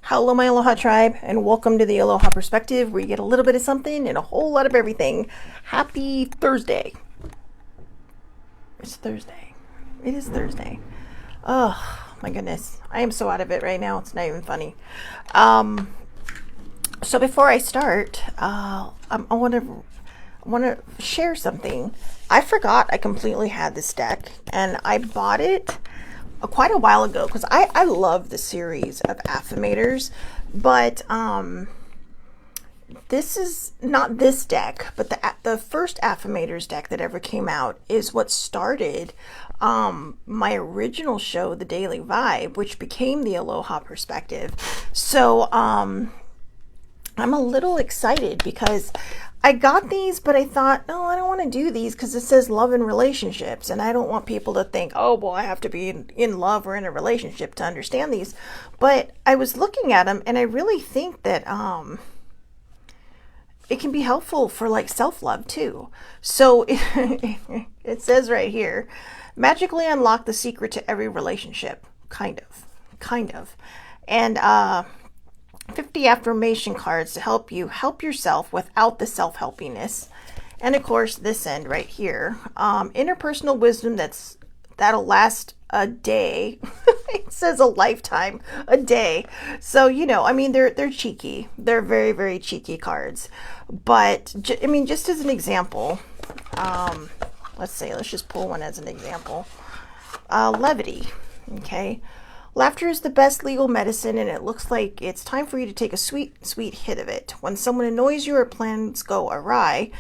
Hello, my Aloha tribe, and welcome to the Aloha Perspective, where you get a little bit of something and a whole lot of everything. Happy Thursday. It's Thursday. It is Thursday. Oh, my goodness. I am so out of it right now. It's not even funny. So before I start, I want to share something. I forgot I completely had this deck, and I bought it quite a while ago because I love the series of affirmators, but this is not this deck, but the first affirmators deck that ever came out is what started my original show, The Daily Vibe, which became the Aloha Perspective. So I'm a little excited because I got these, but I thought, no, I don't want to do these because it says love and relationships. And I don't want people to think, oh, well, I have to be in love or in a relationship to understand these. But I was looking at them and I really think that it can be helpful for like self-love too. So it says right here, magically unlock the secret to every relationship. Kind of. And 50 affirmation cards to help you help yourself without the self-helpiness. And of course, this end right here, interpersonal wisdom that'll last a day. It says a lifetime, a day. So, I mean, they're cheeky. They're very, very cheeky cards. But I mean, just as an example, let's just pull one as an example. Levity. Okay. Laughter is the best legal medicine, and it looks like it's time for you to take a sweet, sweet hit of it. When someone annoys you or plans go awry,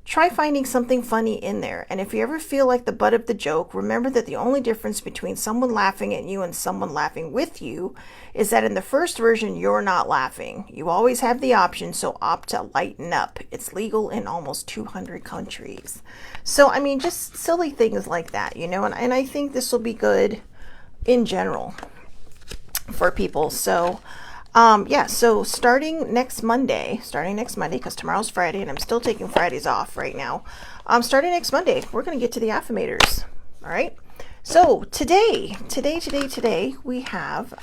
try finding something funny in there. And if you ever feel like the butt of the joke, remember that the only difference between someone laughing at you and someone laughing with you is that in the first version, you're not laughing. You always have the option, so opt to lighten up. It's legal in almost 200 countries. So, I mean, just silly things like that, and I think this will be good in general for people. So so starting next Monday, because tomorrow's Friday and I'm still taking Fridays off right now. Starting next Monday, we're going to get to the affirmators. All right. So today, we have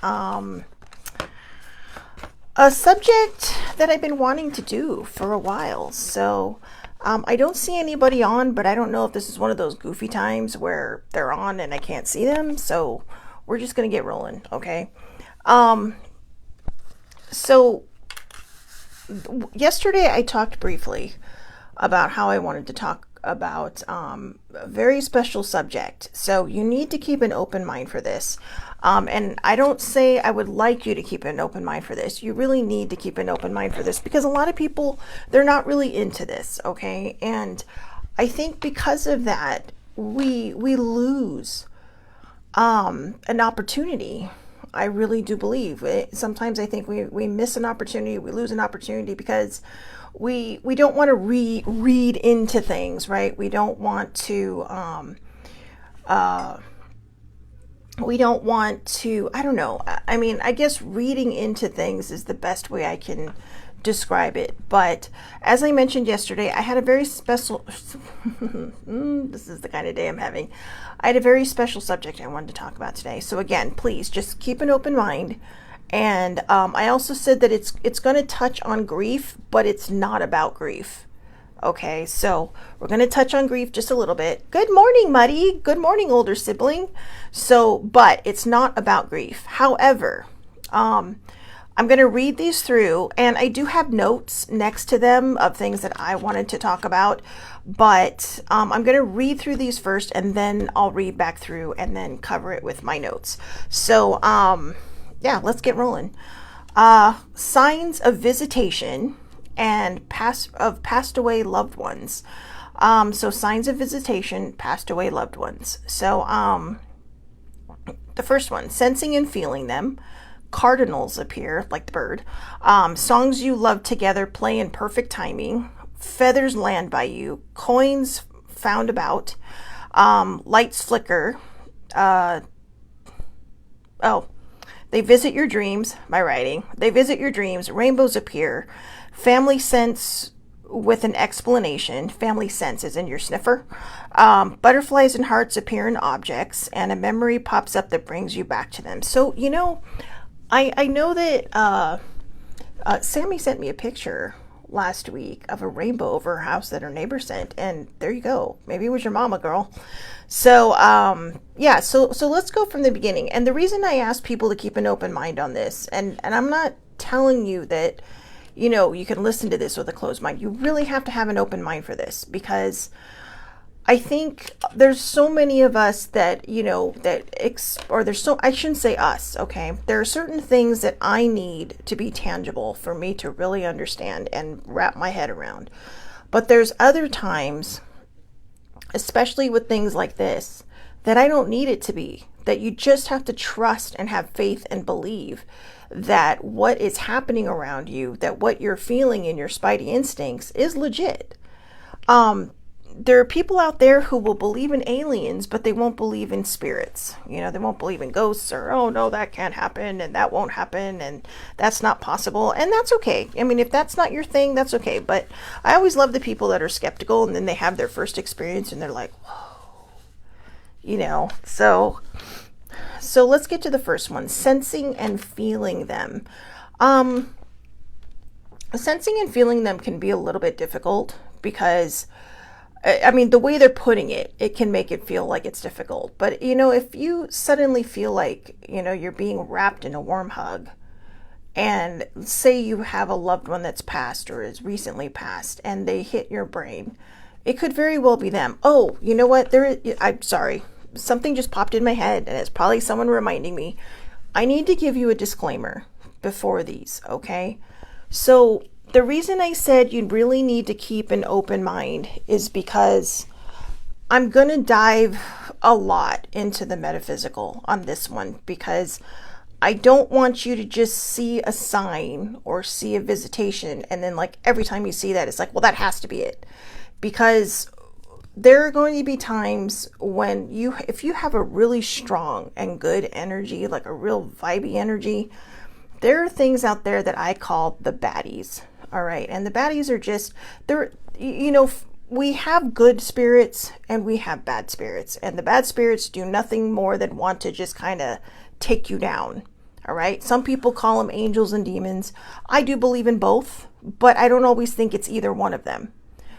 a subject that I've been wanting to do for a while. So I don't see anybody on, but I don't know if this is one of those goofy times where they're on and I can't see them. So we're just going to get rolling. Okay. So yesterday I talked briefly about how I wanted to talk about a very special subject. So you need to keep an open mind for this. And I don't say I would like you to keep an open mind for this. You really need to keep an open mind for this because a lot of people, they're not really into this. Okay. And I think because of that, we lose an opportunity. I really do believe it. Sometimes I think we miss an opportunity, we lose an opportunity because we don't want to read into things, right? We don't want to I don't know. I mean, I guess reading into things is the best way I can describe it. But as I mentioned yesterday, I had a very special this is the kind of day I'm having. I had a very special subject I wanted to talk about today. So again, please just keep an open mind. And I also said that it's going to touch on grief, but it's not about grief. Okay, so we're going to touch on grief just a little bit. Good morning, Muddy. Good morning, older sibling. So, but it's not about grief. However, I'm going to read these through, and I do have notes next to them of things that I wanted to talk about, but I'm going to read through these first, and then I'll read back through and then cover it with my notes. So, let's get rolling. Signs of visitation and passed away loved ones. So signs of visitation, passed away loved ones. So, the first one, sensing and feeling them. Cardinals appear, like the bird. Songs you love together play in perfect timing. Feathers land by you. Coins found about. Lights flicker. They visit your dreams. My writing. They visit your dreams. Rainbows appear. Family sense with an explanation. Family sense is in your sniffer. Butterflies and hearts appear in objects, and a memory pops up that brings you back to them. So, I know that Sammy sent me a picture last week of a rainbow over her house that her neighbor sent, and there you go. Maybe it was your mama, girl. So yeah, so let's go from the beginning. And the reason I ask people to keep an open mind on this, and I'm not telling you that, you know, you can listen to this with a closed mind. You really have to have an open mind for this, because I think there's so many of us that, you know, or there's so, I shouldn't say us, okay? There are certain things that I need to be tangible for me to really understand and wrap my head around. But there's other times, especially with things like this, that I don't need it to be. That you just have to trust and have faith and believe that what is happening around you, that what you're feeling in your spidey instincts is legit. There are people out there who will believe in aliens, but they won't believe in spirits. You know, they won't believe in ghosts, or, oh no, that can't happen, and that won't happen, and that's not possible. And that's okay. I mean, if that's not your thing, that's okay. But I always love the people that are skeptical, and then they have their first experience and they're like, whoa, you know. So let's get to the first one, sensing and feeling them. Sensing and feeling them can be a little bit difficult, because I mean, the way they're putting it, it can make it feel like it's difficult. But, you know, if you suddenly feel like, you know, you're being wrapped in a warm hug, and say you have a loved one that's passed or is recently passed, and they hit your brain, it could very well be them. Oh, you know what? I'm sorry. Something just popped in my head, and it's probably someone reminding me. I need to give you a disclaimer before these, okay? So the reason I said you really need to keep an open mind is because I'm going to dive a lot into the metaphysical on this one, because I don't want you to just see a sign or see a visitation and then, like, every time you see that, it's like, well, that has to be it. Because there are going to be times when if you have a really strong and good energy, like a real vibey energy, there are things out there that I call the baddies. All right. And the baddies are just, they're, you know, we have good spirits and we have bad spirits, and the bad spirits do nothing more than want to just kind of take you down. All right. Some people call them angels and demons. I do believe in both, but I don't always think it's either one of them.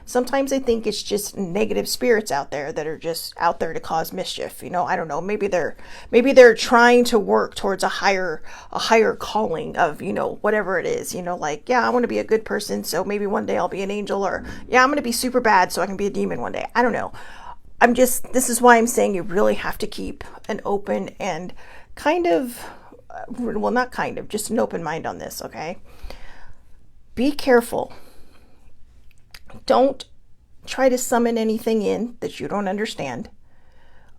Sometimes I think it's just negative spirits out there that are just out there to cause mischief. You know, I don't know. Maybe they're trying to work towards a higher calling of, you know, whatever it is. You know, like, yeah, I want to be a good person, so maybe one day I'll be an angel, or yeah, I'm going to be super bad so I can be a demon one day. I don't know. This is why I'm saying you really have to keep an open and just an open mind on this. Okay. Be careful. Don't try to summon anything in that you don't understand.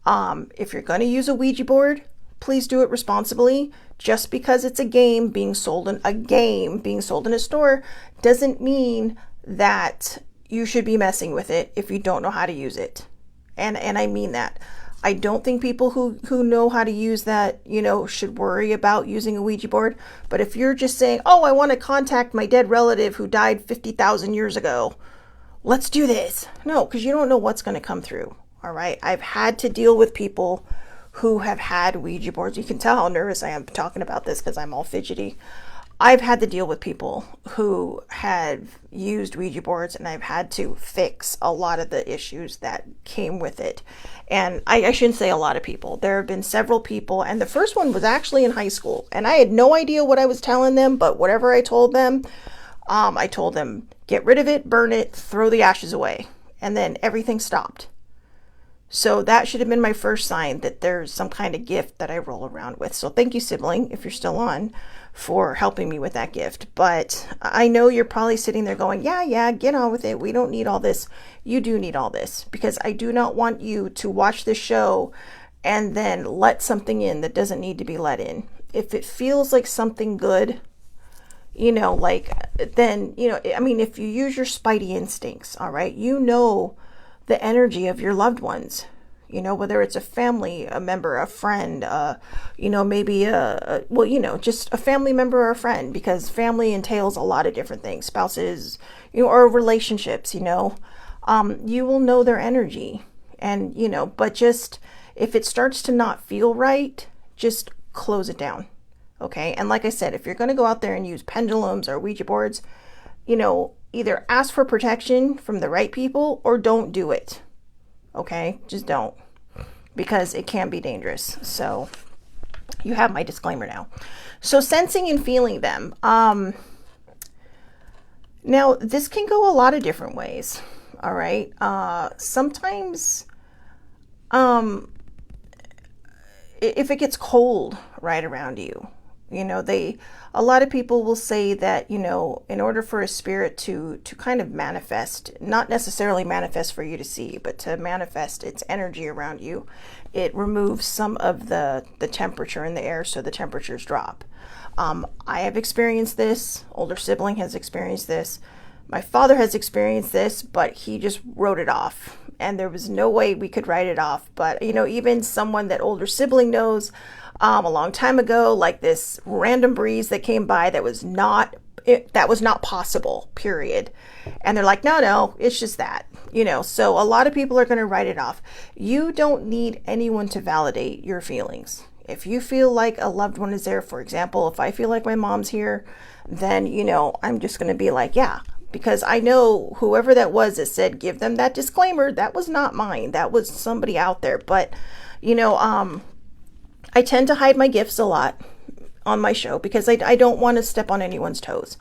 If you're going to use a Ouija board, please do it responsibly. Just because it's a game being sold in a store doesn't mean that you should be messing with it if you don't know how to use it. And I mean that. I don't think people who know how to use that, you know, should worry about using a Ouija board. But if you're just saying, oh, I want to contact my dead relative who died 50,000 years ago, let's do this. No, because you don't know what's going to come through. All right. I've had to deal with people who have had Ouija boards. You can tell how nervous I am talking about this because I'm all fidgety. I've had to deal with people who had used Ouija boards, and I've had to fix a lot of the issues that came with it. And I shouldn't say a lot of people. There have been several people, and the first one was actually in high school, and I had no idea what I was telling them, but whatever I told them, get rid of it, burn it, throw the ashes away, and then everything stopped. So that should have been my first sign that there's some kind of gift that I roll around with. So thank you, sibling, if you're still on, for helping me with that gift. But I know you're probably sitting there going, yeah, get on with it. We don't need all this. You do need all this, because I do not want you to watch this show and then let something in that doesn't need to be let in. If it feels like something good, you know, like, then, you know, I mean, if you use your spidey instincts, all right, you know the energy of your loved ones, you know, whether it's a family, a member, a friend, you know, maybe just a family member or a friend, because family entails a lot of different things, spouses, you know, or relationships, you know, you will know their energy. And, you know, but just if it starts to not feel right, just close it down. Okay. And like I said, if you're going to go out there and use pendulums or Ouija boards, either ask for protection from the right people or don't do it. Okay. Just don't, because it can be dangerous. So you have my disclaimer now. So sensing and feeling them. Now this can go a lot of different ways. All right. Sometimes, if it gets cold right around you, a lot of people will say that, in order for a spirit to kind of manifest, not necessarily manifest for you to see, but to manifest its energy around you, it removes some of the temperature in the air, so the temperatures drop. I have experienced this. Older sibling has experienced this. My father has experienced this, but he just wrote it off. And there was no way we could write it off. But, even someone that older sibling knows, a long time ago, like this random breeze that came by that was not possible, period. And they're like, no, it's just that, so a lot of people are going to write it off. You don't need anyone to validate your feelings. If you feel like a loved one is there, for example, if I feel like my mom's here, then, I'm just going to be like, yeah, because I know whoever that was that said, give them that disclaimer, that was not mine. That was somebody out there. But, I tend to hide my gifts a lot on my show because I don't want to step on anyone's toes.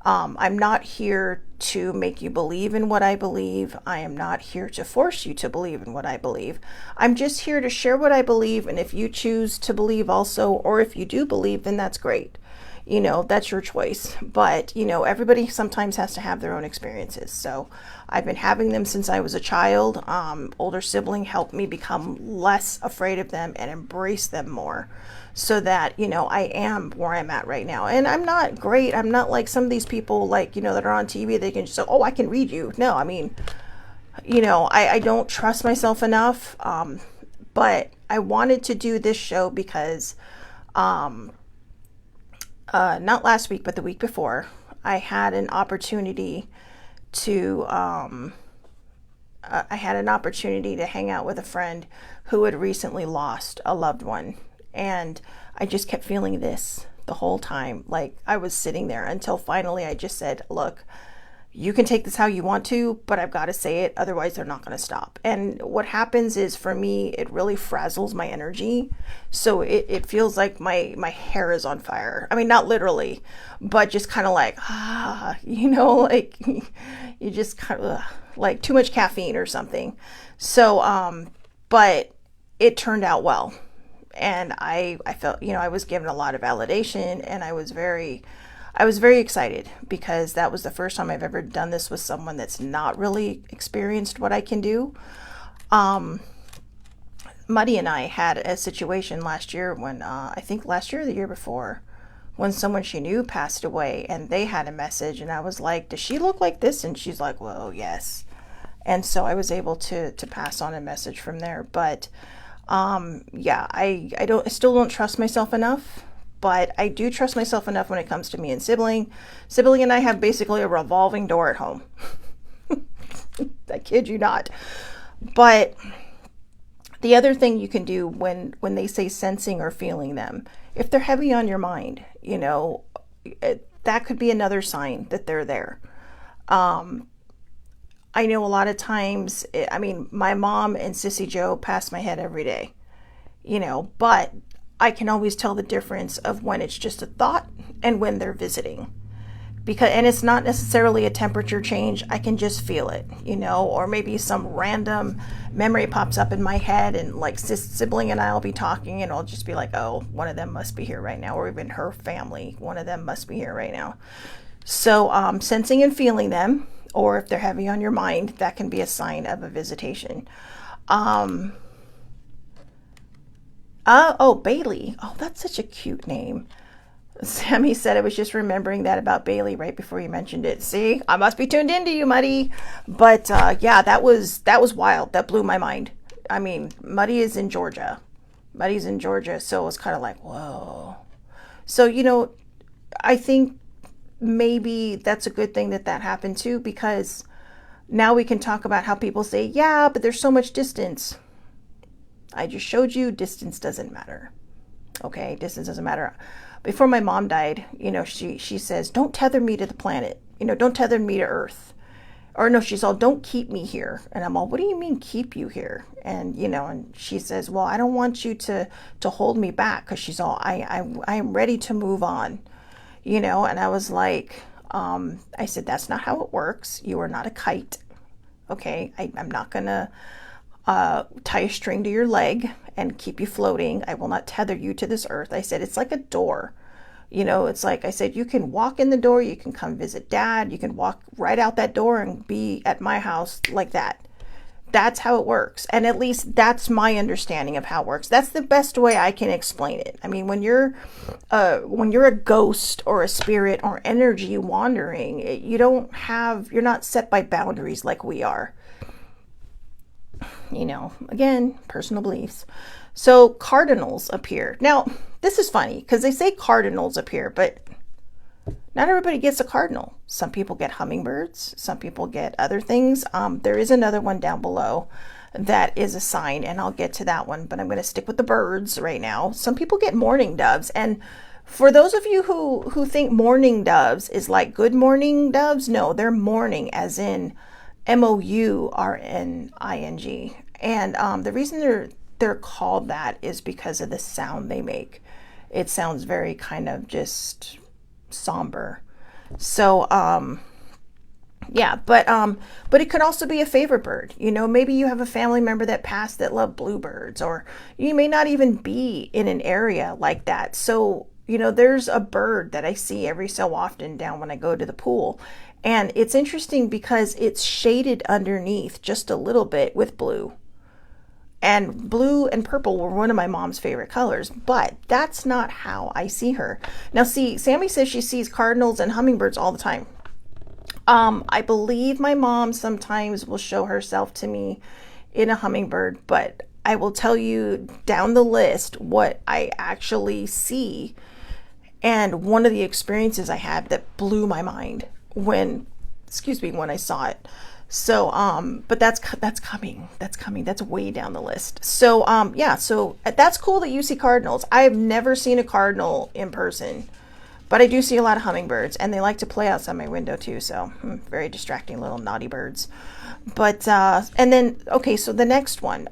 I'm not here to make you believe in what I believe. I am not here to force you to believe in what I believe. I'm just here to share what I believe. And if you choose to believe also, or if you do believe, then that's great. That's your choice. But, everybody sometimes has to have their own experiences. So I've been having them since I was a child. Older sibling helped me become less afraid of them and embrace them more, so that, I am where I'm at right now. And I'm not great. I'm not like some of these people, like, that are on TV. They can just say, oh, I can read you. No, I mean, I don't trust myself enough. But I wanted to do this show because, not last week, but the week before, I had an opportunity to hang out with a friend who had recently lost a loved one. And I just kept feeling this the whole time. Like, I was sitting there until finally I just said, look, you can take this how you want to, but I've got to say it. Otherwise, they're not going to stop. And what happens is, for me, it really frazzles my energy. So it feels like my hair is on fire. I mean, not literally, but just kind of like, like you just kind of like too much caffeine or something. So, but it turned out well. And I felt, I was given a lot of validation, and I was very excited because that was the first time I've ever done this with someone that's not really experienced what I can do. Muddy and I had a situation last year when, I think last year or the year before, when someone she knew passed away, and they had a message, and I was like, does she look like this? And she's like, well, yes. And so I was able to pass on a message from there. But I still don't trust myself enough, but I do trust myself enough when it comes to me and sibling. Sibling and I have basically a revolving door at home. I kid you not. But the other thing you can do when they say sensing or feeling them, if they're heavy on your mind, that could be another sign that they're there. I know a lot of times, my mom and Sissy Joe pass my head every day, but I can always tell the difference of when it's just a thought and when they're visiting. And it's not necessarily a temperature change. I can just feel it, or maybe some random memory pops up in my head, and like sibling and I'll be talking, and I'll just be like, oh, one of them must be here right now, or even her family, one of them must be here right now. So sensing and feeling them, or if they're heavy on your mind, that can be a sign of a visitation. Bailey. Oh, that's such a cute name. Sammy said, I was just remembering that about Bailey right before you mentioned it. See, I must be tuned into you, Muddy. But that was wild. That blew my mind. I mean, Muddy is in Georgia. Muddy's in Georgia, so it was kind of like, whoa. So, I think maybe that's a good thing that happened too, because now we can talk about how people say, yeah, but there's so much distance. I just showed you distance doesn't matter. Okay, distance doesn't matter. before my mom died, she says, don't tether me to the planet, don't tether me to Earth. Or no, she's all, don't keep me here. And I'm all, what do you mean keep you here? And, and she says, well, I don't want you to hold me back. Cause she's all, I am ready to move on, and I was like, I said, that's not how it works. You are not a kite. Okay. I'm not going to tie a string to your leg and keep you floating. I will not tether you to this earth. I said, it's like a door. It's like I said, you can walk in the door, you can come visit dad, you can walk right out that door and be at my house like that. That's how it works. And at least that's my understanding of how it works. That's the best way I can explain it. I mean, when you're a ghost or a spirit or energy wandering, you're not set by boundaries like we are. Again, personal beliefs. So cardinals appear. Now, this is funny because they say cardinals appear, but not everybody gets a cardinal. Some people get hummingbirds. Some people get other things. There is another one down below that is a sign, and I'll get to that one, but I'm going to stick with the birds right now. Some people get mourning doves. And for those of you who think mourning doves is like good morning doves, no, they're mourning as in mourning. And the reason they're called that is because of the sound they make. It sounds very kind of just somber. So yeah, but it could also be a favorite bird. Maybe you have a family member that passed that loved bluebirds, or you may not even be in an area like that. So there's a bird that I see every so often down when I go to the pool, and it's interesting because it's shaded underneath just a little bit with blue. And blue and purple were one of my mom's favorite colors, but that's not how I see her. Now, see, Sammy says she sees cardinals and hummingbirds all the time. I believe my mom sometimes will show herself to me in a hummingbird, but I will tell you down the list what I actually see. And one of the experiences I had that blew my mind when I saw it. So, but that's coming. That's way down the list. So, yeah, so that's cool that you see cardinals. I have never seen a cardinal in person, but I do see a lot of hummingbirds, and they like to play outside my window too. So very distracting little naughty birds. But, and then, okay, so the next one,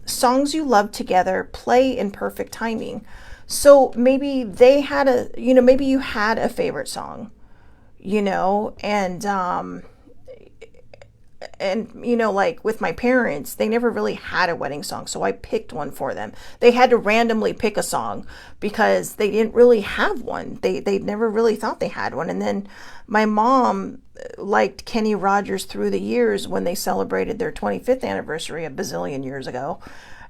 songs you love together, play in perfect timing. So maybe they had maybe you had a favorite song, and like with my parents, they never really had a wedding song, so I picked one for them. They had to randomly pick a song because they didn't really have one. They never really thought they had one. And then my mom liked Kenny Rogers Through the Years when they celebrated their 25th anniversary a bazillion years ago.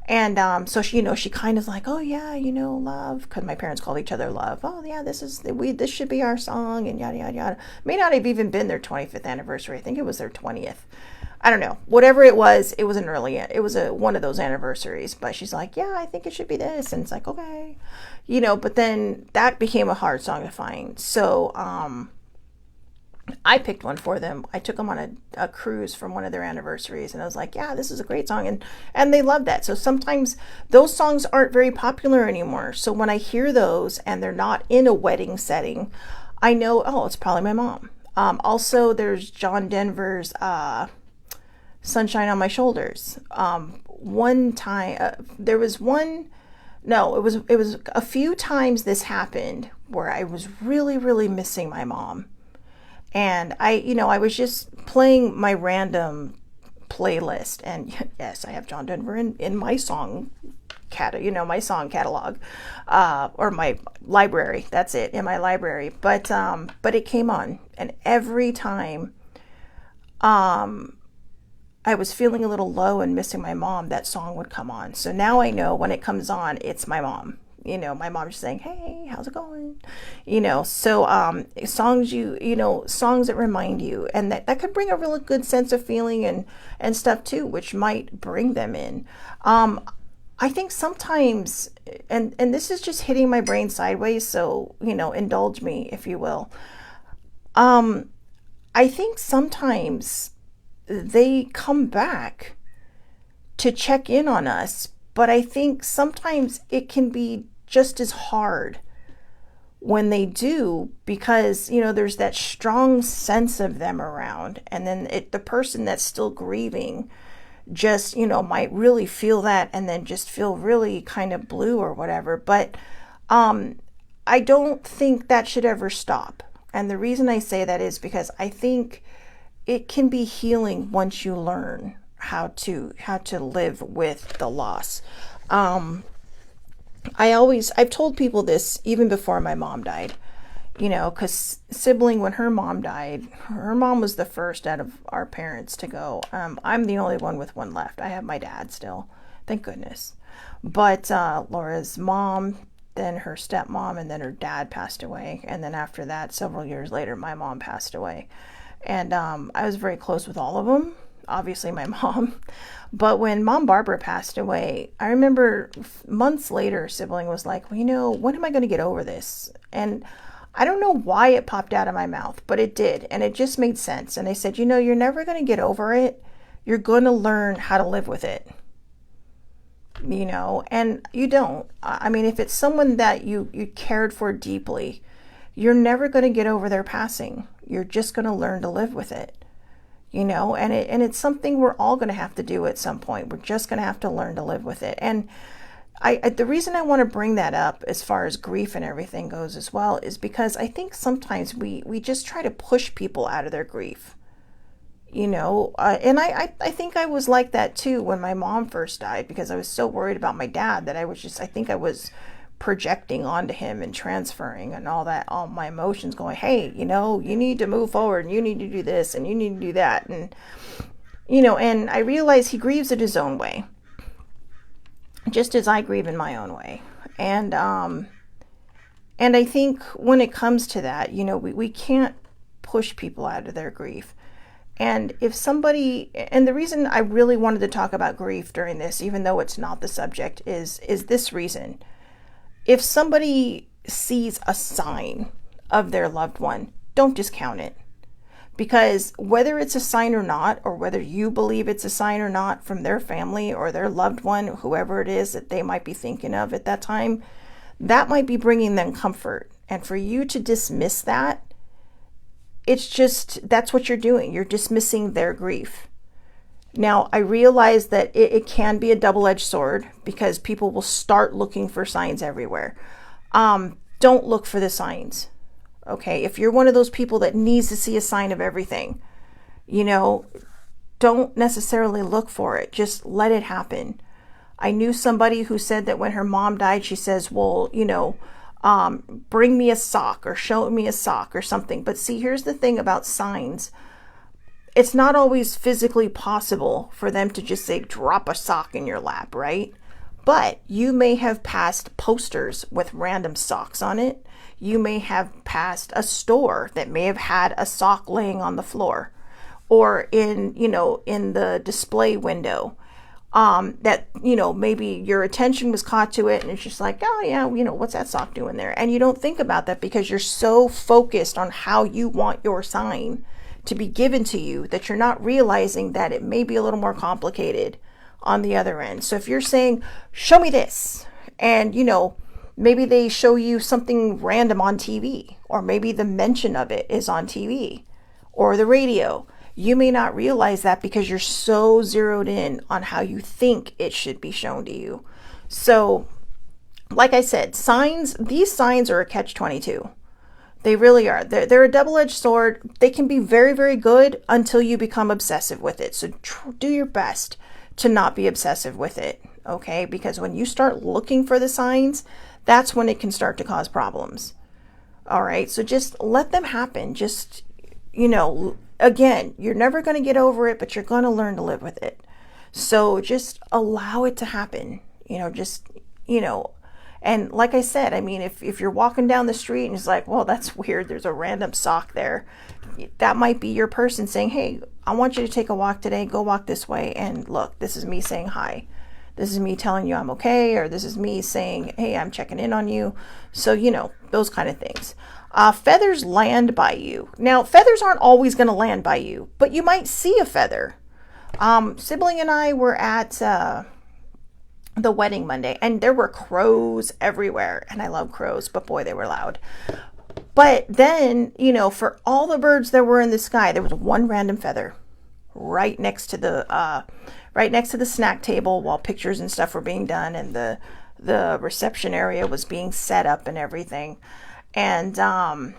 And so she, she kind of like, oh yeah, love, because my parents called each other love. Oh yeah, this should be our song, and yada yada yada. May not have even been their 25th anniversary. I think it was their 20th. I don't know. Whatever it was one of those anniversaries. But she's like, yeah, I think it should be this, and it's like, okay, But then that became a hard song to find. So I picked one for them. I took them on a cruise from one of their anniversaries, and I was like, yeah, this is a great song. And they love that. So sometimes those songs aren't very popular anymore. So when I hear those and they're not in a wedding setting, I know, oh, it's probably my mom. Also, there's John Denver's Sunshine on My Shoulders. One time, it was a few times this happened where I was really, really missing my mom. And I was just playing my random playlist, and yes, I have John Denver in my song my song catalog, or my library. That's it, in my library. But it came on, and every time, I was feeling a little low and missing my mom, that song would come on. So now I know when it comes on, it's my mom. My mom's just saying, hey, how's it going? So songs songs that remind you, and that could bring a really good sense of feeling and stuff too, which might bring them in. I think sometimes, and this is just hitting my brain sideways, so indulge me if you will. I think sometimes they come back to check in on us, but I think sometimes it can be just as hard when they do, because, you know, there's that strong sense of them around. And then the person that's still grieving just, you know, might really feel that and then just feel really kind of blue or whatever. But I don't think that should ever stop. And the reason I say that is because I think it can be healing once you learn how to live with the loss. I've told people this even before my mom died, you know, because sibling, when her mom died, her mom was the first out of our parents to go. I'm the only one with one left. I have my dad still, thank goodness. But Laura's mom, then her stepmom, and then her dad passed away. And then after that, several years later, my mom passed away. And I was very close with all of them, obviously my mom. But when Mom Barbara passed away, I remember months later, sibling was like, well, you know, when am I going to get over this? And I don't know why it popped out of my mouth, but it did. And it just made sense. And I said, you know, you're never going to get over it. You're going to learn how to live with it. You know, and you don't. I mean, if it's someone that you cared for deeply, you're never going to get over their passing. You're just going to learn to live with it. You know, and it's something we're all going to have to do at some point. We're just going to have to learn to live with it. And the reason I want to bring that up as far as grief and everything goes as well is because I think sometimes we just try to push people out of their grief. You know, and I think I was like that too when my mom first died, because I was so worried about my dad that I think I was projecting onto him and transferring and all my emotions, going, hey, you know, you need to move forward and you need to do this and you need to do that. And, you know, and I realized he grieves in his own way, just as I grieve in my own way. And I think when it comes to that, you know, we can't push people out of their grief. And if somebody, and the reason I really wanted to talk about grief during this, even though it's not the subject, is this reason. If somebody sees a sign of their loved one, don't discount it. Because whether it's a sign or not, or whether you believe it's a sign or not from their family or their loved one, whoever it is that they might be thinking of at that time, that might be bringing them comfort. And for you to dismiss that, it's just, that's what you're doing. You're dismissing their grief. Now, I realize that it can be a double-edged sword, because people will start looking for signs everywhere. Don't look for the signs. Okay, if you're one of those people that needs to see a sign of everything, you know, don't necessarily look for it. Just let it happen. I knew somebody who said that when her mom died, she says, well, you know, bring me a sock or show me a sock or something. But see, here's the thing about signs. It's not always physically possible for them to just say, drop a sock in your lap, right? But you may have passed posters with random socks on it. You may have passed a store that may have had a sock laying on the floor, or in the display window, that, you know, maybe your attention was caught to it and it's just like, oh yeah, you know, what's that sock doing there? And you don't think about that because you're so focused on how you want your sign to be given to you that you're not realizing that it may be a little more complicated on the other end. So if you're saying, show me this, and, you know, maybe they show you something random on TV, or maybe the mention of it is on TV or the radio, you may not realize that because you're so zeroed in on how you think it should be shown to you. So, like I said, these signs are a catch-22. They really are. They're a double-edged sword. They can be very, very good until you become obsessive with it. So do your best to not be obsessive with it, okay? Because when you start looking for the signs, that's when it can start to cause problems. All right, so just let them happen. Just, you know, again, you're never going to get over it, but you're going to learn to live with it. So just allow it to happen, you know, just, you know. And like I said, I mean, if you're walking down the street and it's like, well, that's weird, there's a random sock there, that might be your person saying, hey, I want you to take a walk today, go walk this way, and look, this is me saying hi. This is me telling you I'm okay, or this is me saying, hey, I'm checking in on you. So, you know, those kind of things. Feathers land by you. Now, feathers aren't always going to land by you, but you might see a feather. Sibling and I were at the wedding Monday, and there were crows everywhere. And I love crows, but boy, they were loud. But then, for all the birds that were in the sky, there was one random feather right next to the snack table while pictures and stuff were being done, and the reception area was being set up and everything. And yeah,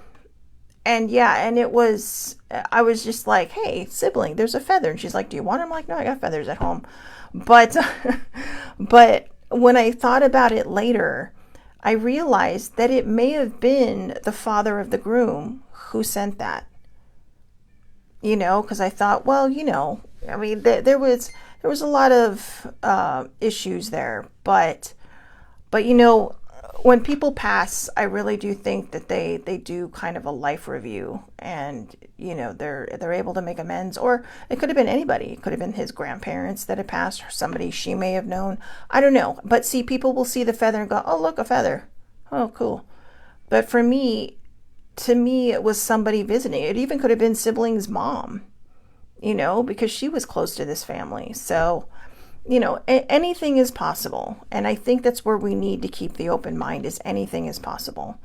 and I was just like, hey, sibling, there's a feather. And she's like, do you want it? I'm like, no, I got feathers at home. But but when I thought about it later, I realized that it may have been the father of the groom who sent that. Because I thought, well, I mean, there was a lot of issues there, but when people pass, I really do think that they do kind of a life review, and they're able to make amends. Or it could have been anybody. It could have been his grandparents that had passed, or somebody she may have known. I don't know. But see, people will see the feather and go, oh, look, a feather. Oh, cool. But to me, it was somebody visiting. It even could have been sibling's mom, because she was close to this family. So, anything is possible. And I think that's where we need to keep the open mind, is anything is possible.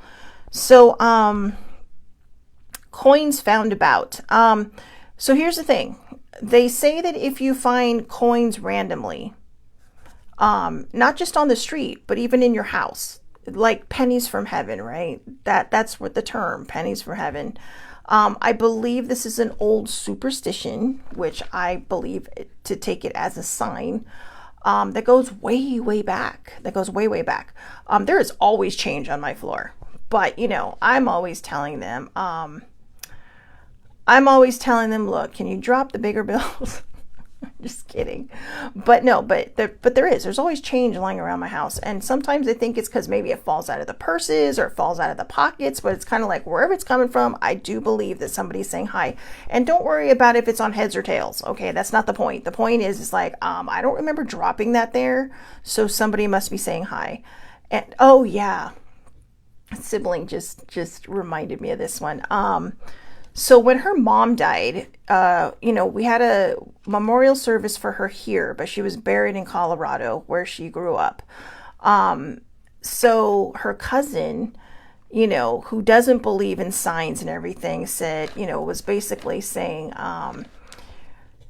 So, coins found about. So here's the thing. They say that if you find coins randomly, not just on the street, but even in your house, like pennies from heaven, right? That's what the term, pennies from heaven. I believe this is an old superstition, which I believe to take it as a sign, that goes way, way back. There is always change on my floor, but I'm always telling them, look, can you drop the bigger bills? Just kidding. But no, but there's always change lying around my house. And sometimes I think it's because maybe it falls out of the purses or it falls out of the pockets, but it's kind of like wherever it's coming from, I do believe that somebody's saying hi. And don't worry about if it's on heads or tails. Okay, that's not the point. The point is like, I don't remember dropping that there, so somebody must be saying hi. And oh yeah, sibling just reminded me of this one. So when her mom died, we had a memorial service for her here, but she was buried in Colorado where she grew up. So her cousin, who doesn't believe in signs and everything, said, was basically saying,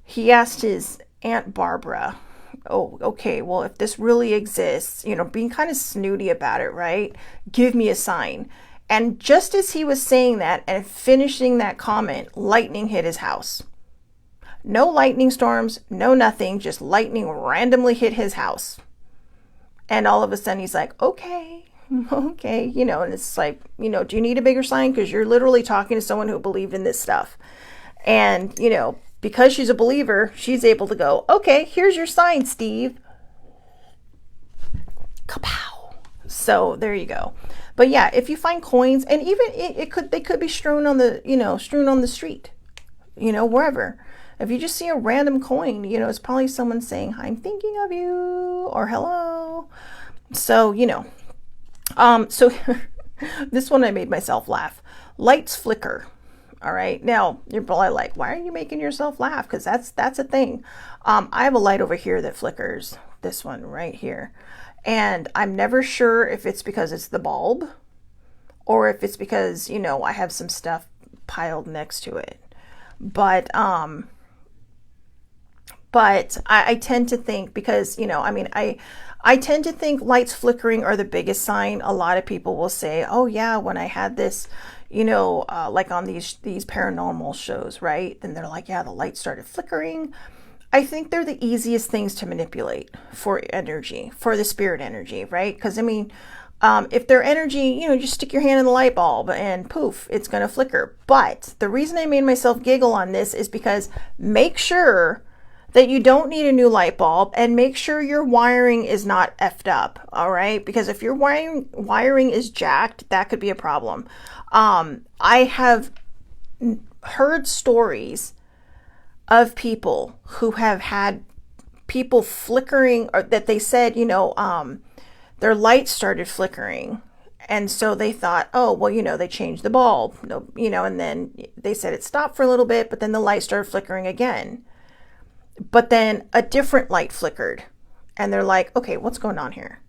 he asked his Aunt Barbara, oh, okay, well, if this really exists, being kind of snooty about it, right? Give me a sign. And just as he was saying that and finishing that comment, lightning hit his house. No lightning storms, no nothing, just lightning randomly hit his house. And all of a sudden he's like, okay, and it's like, do you need a bigger sign? Because you're literally talking to someone who believed in this stuff. And, because she's a believer, she's able to go, okay, here's your sign, Steve. Kapow. So there you go. But yeah, if you find coins, and even they could be strewn on the street, wherever. If you just see a random coin, it's probably someone saying, hi, I'm thinking of you, or hello. So, so this one I made myself laugh. Lights flicker. All right. Now you're probably like, why are you making yourself laugh? Because that's a thing. I have a light over here that flickers. This one right here. And I'm never sure if it's because it's the bulb or if it's because, I have some stuff piled next to it. But I tend to think because, I tend to think lights flickering are the biggest sign. A lot of people will say, oh yeah, when I had this, like on these paranormal shows, right? Then they're like, yeah, the light started flickering. I think they're the easiest things to manipulate for energy, for the spirit energy, right? Because if they're energy, just stick your hand in the light bulb and poof, it's going to flicker. But the reason I made myself giggle on this is because make sure that you don't need a new light bulb and make sure your wiring is not effed up. All right. Because if your wiring is jacked, that could be a problem. I have heard stories of people who have had people flickering, or that they said, their lights started flickering. And so they thought, oh, well, they changed the bulb, and then they said it stopped for a little bit, but then the light started flickering again. But then a different light flickered. And they're like, okay, what's going on here?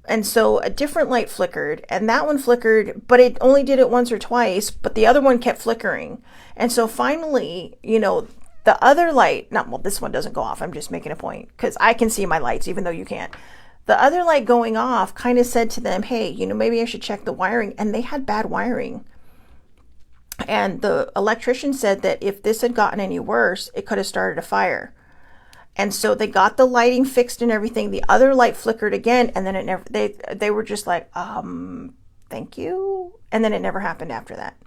And so a different light flickered, and that one flickered, but it only did it once or twice, but the other one kept flickering. And so finally, the other light, not, well, this one doesn't go off. I'm just making a point because I can see my lights, even though you can't. The other light going off kind of said to them, hey, maybe I should check the wiring. And they had bad wiring. And the electrician said that if this had gotten any worse, it could have started a fire. And so they got the lighting fixed and everything. The other light flickered again, and then it never, they were just like, thank you. And then it never happened after that.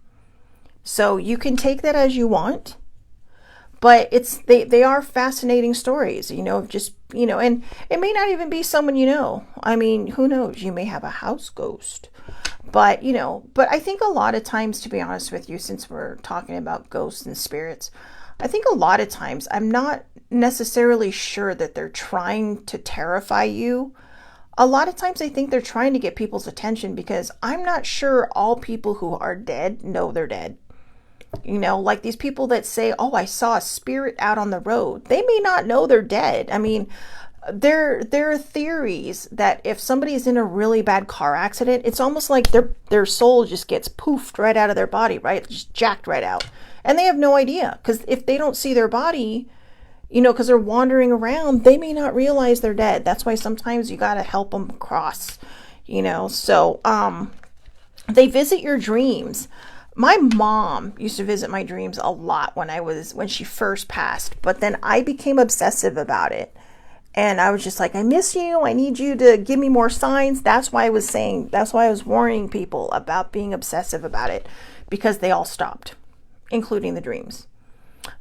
So you can take that as you want, but they are fascinating stories, just, and it may not even be someone, I mean, who knows? You may have a house ghost, but, but I think a lot of times, to be honest with you, since we're talking about ghosts and spirits, I think a lot of times I'm not necessarily sure that they're trying to terrify you. A lot of times I think they're trying to get people's attention, because I'm not sure all people who are dead know they're dead. Like these people that say, oh, I saw a spirit out on the road. They may not know they're dead. I mean, there are theories that if somebody's in a really bad car accident, it's almost like their soul just gets poofed right out of their body, right? Just jacked right out. And they have no idea, because if they don't see their body, because they're wandering around, they may not realize they're dead. That's why sometimes you got to help them cross, So they visit your dreams. My mom used to visit my dreams a lot when she first passed, but then I became obsessive about it. And I was just like, I miss you. I need you to give me more signs. That's why I was warning people about being obsessive about it, because they all stopped, including the dreams.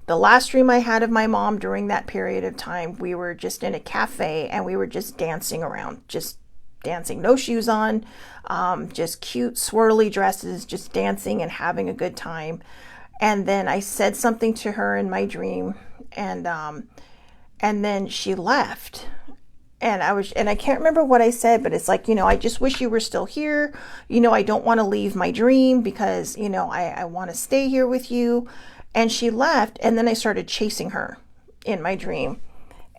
The last dream I had of my mom during that period of time, we were just in a cafe and we were just dancing around, just dancing, no shoes on, just cute swirly dresses, just dancing and having a good time. And then I said something to her in my dream, and then she left. And I can't remember what I said, but it's like, I just wish you were still here. I don't want to leave my dream, because, I want to stay here with you. And she left, and then I started chasing her in my dream.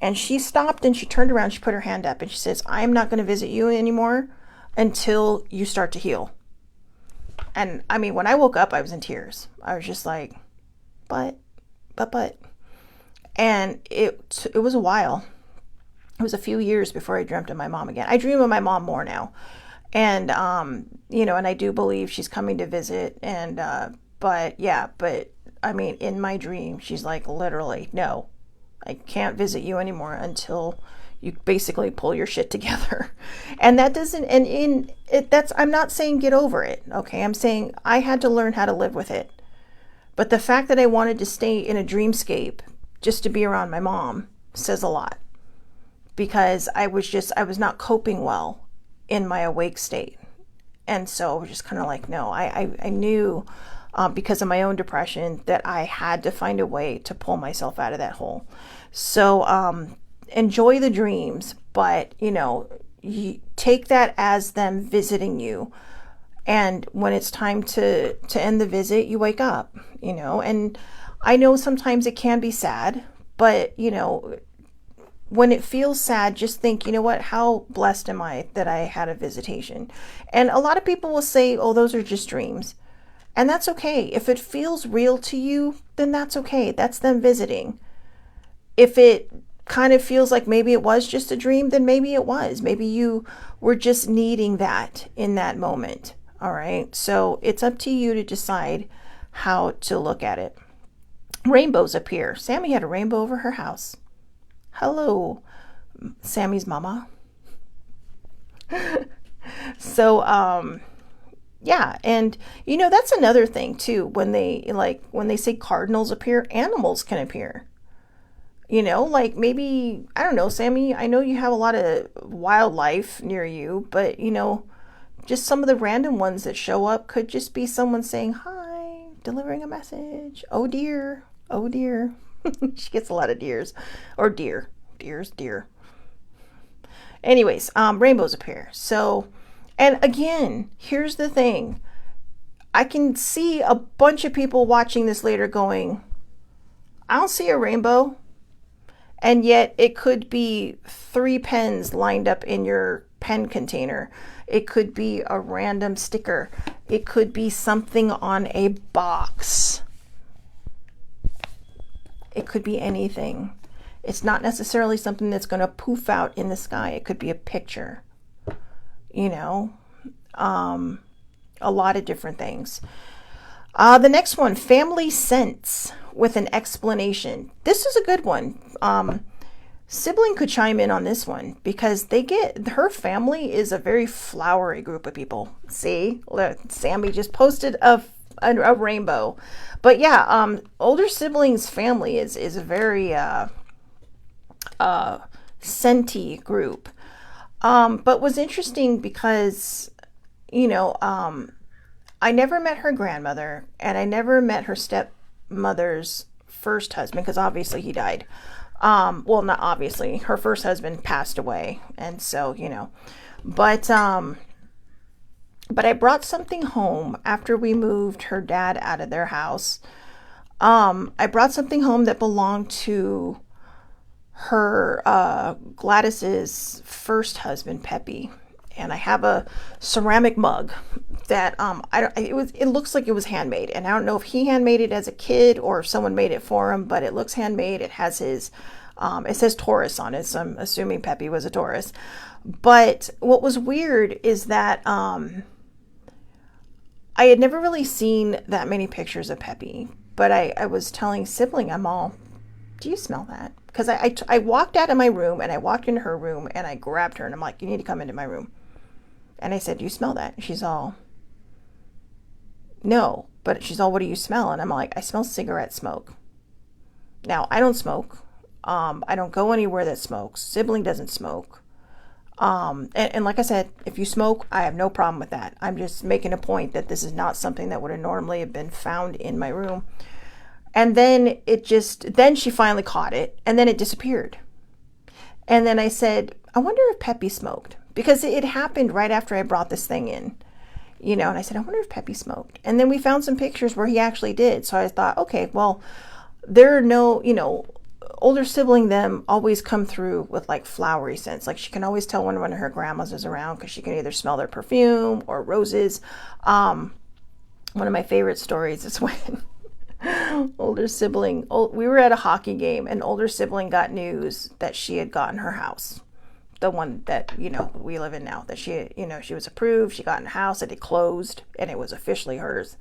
And she stopped and she turned around, she put her hand up and she says, I'm not going to visit you anymore until you start to heal. And I mean, when I woke up, I was in tears. I was just like, but. And it was a while. It was a few years before I dreamt of my mom again. I dream of my mom more now. And, and I do believe she's coming to visit. And, but I mean, in my dream, she's like, literally, no, I can't visit you anymore until you basically pull your shit together. And that doesn't, I'm not saying get over it. Okay. I'm saying I had to learn how to live with it. But the fact that I wanted to stay in a dreamscape just to be around my mom says a lot, because I was not coping well in my awake state. And so I was just kind of like, no, I knew, because of my own depression, that I had to find a way to pull myself out of that hole. So enjoy the dreams, but you take that as them visiting you. And when it's time to end the visit, you wake up, and I know sometimes it can be sad, but when it feels sad, just think, what, how blessed am I that I had a visitation? And a lot of people will say, oh, those are just dreams. And that's okay. If it feels real to you, then that's okay. That's them visiting. If it kind of feels like maybe it was just a dream, then maybe it was. Maybe you were just needing that in that moment. All right. So it's up to you to decide how to look at it. Rainbows appear. Sammy had a rainbow over her house. Hello, Sammy's mama. So, yeah. And that's another thing too. When they say cardinals appear, animals can appear. Like maybe, I don't know, Sammy, I know you have a lot of wildlife near you, but just some of the random ones that show up could just be someone saying, hi, delivering a message. Oh dear. Oh dear. She gets a lot of deers, or deer. Anyways, rainbows appear. So, and again, here's the thing. I can see a bunch of people watching this later going, I don't see a rainbow. And yet it could be 3 pens lined up in your pen container. It could be a random sticker. It could be something on a box. It could be anything. It's not necessarily something that's going to poof out in the sky. It could be a picture, you know, a lot of different things. The next one, family sense with an explanation. This is a good one. Sibling could chime in on this one because her family is a very flowery group of people. See, Sammy just posted a rainbow. But yeah, older siblings' family is a very scenty group. But was interesting because, you know, I never met her grandmother, and I never met her stepmother's first husband because obviously he died. Well, not obviously, her first husband passed away, and so, you know, but I brought something home after we moved her dad out of their house. I brought something home that belonged to her Gladys's first husband, Peppy, and I have a ceramic mug that it looks like it was handmade, and I don't know if he handmade it as a kid or if someone made it for him, but it looks handmade. It has his it says Taurus on it, so I'm assuming Peppy was a Taurus. But what was weird is that I had never really seen that many pictures of Peppy, but I was telling Sibling, I'm all, do you smell that? Because I walked out of my room and I walked into her room and I grabbed her and I'm like, you need to come into my room. And I said, do you smell that? And she's all, no. But she's all, what do you smell? And I'm like, I smell cigarette smoke. Now, I don't smoke. I don't go anywhere that smokes. Sibling doesn't smoke. And like I said, if you smoke, I have no problem with that. I'm just making a point that this is not something that would have normally have been found in my room. And then then she finally caught it, and then it disappeared. And then I said, I wonder if Peppy smoked, because it happened right after I brought this thing in, you know, and I said, I wonder if Peppy smoked. And then we found some pictures where he actually did. So I thought, okay, well, there are no, you know, older sibling them always come through with like flowery scents. Like she can always tell when one of her grandmas is around because she can either smell their perfume or roses. One of my favorite stories is when older sibling, we were at a hockey game and older sibling got news that she had gotten her house. The one that, you know, we live in now, that she, you know, she was approved, she got in a house, and it closed and it was officially hers.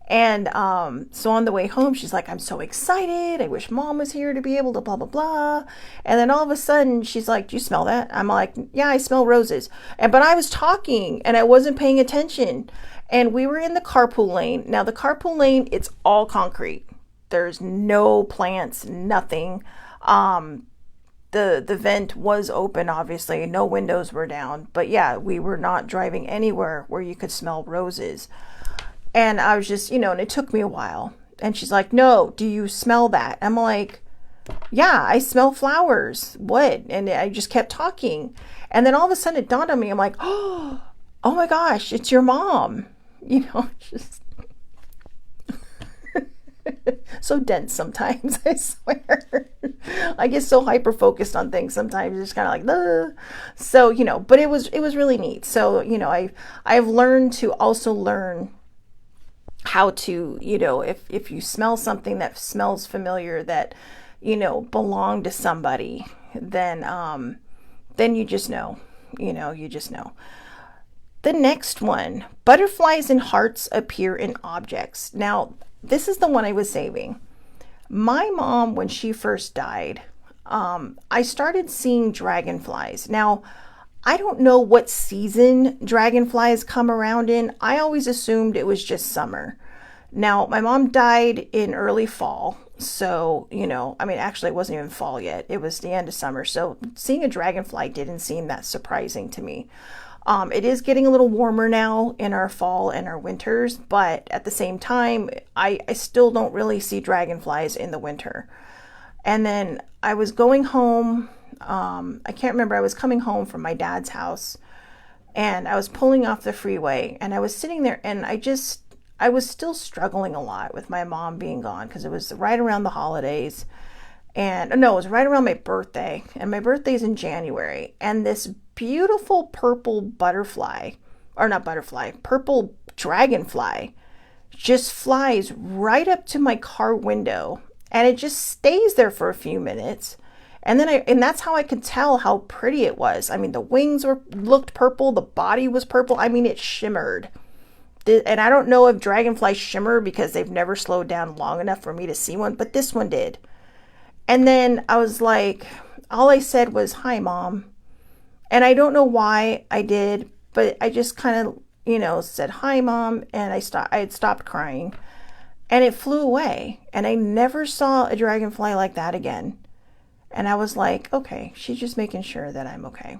And so on the way home, she's like, I'm so excited. I wish mom was here to be able to blah, blah, blah. And then all of a sudden she's like, do you smell that? I'm like, yeah, I smell roses. But I was talking and I wasn't paying attention. And we were in the carpool lane. Now the carpool lane, it's all concrete. There's no plants, nothing. The vent was open, obviously. No windows were down. But yeah, we were not driving anywhere where you could smell roses. And I was just, you know, and it took me a while. And she's like, no, do you smell that? I'm like, yeah, I smell flowers. What? And I just kept talking. And then all of a sudden it dawned on me. I'm like, oh my gosh, it's your mom. You know, just so dense sometimes, I swear. I get so hyper focused on things sometimes. It's kind of like, ugh. So, you know, but it was really neat. So, you know, I've learned to also learn how to, you know, if you smell something that smells familiar, that, you know, belonged to somebody, then you just know, you know, you just know. The next one, butterflies and hearts appear in objects. Now, this is the one I was saving. My mom, when she first died, I started seeing dragonflies. Now, I don't know what season dragonflies come around in. I always assumed it was just summer. Now, my mom died in early fall. So, you know, I mean, actually it wasn't even fall yet. It was the end of summer. So seeing a dragonfly didn't seem that surprising to me. It is getting a little warmer now in our fall and our winters, but at the same time, I still don't really see dragonflies in the winter. And then I was going home. I can't remember. I was coming home from my dad's house and I was pulling off the freeway and I was sitting there and I was still struggling a lot with my mom being gone because it was right around the holidays. And no, it was right around my birthday, and my birthday's in January, and this beautiful purple butterfly, or not butterfly, purple dragonfly just flies right up to my car window, and it just stays there for a few minutes. And then and that's how I could tell how pretty it was. I mean, the wings looked purple, the body was purple. I mean, it shimmered. And I don't know if dragonflies shimmer because they've never slowed down long enough for me to see one, but this one did. And then I was like, all I said was, "Hi, Mom." And I don't know why I did, but I just kind of, said, "Hi, Mom." And I had stopped crying, and it flew away. And I never saw a dragonfly like that again. And I was like, okay, she's just making sure that I'm okay.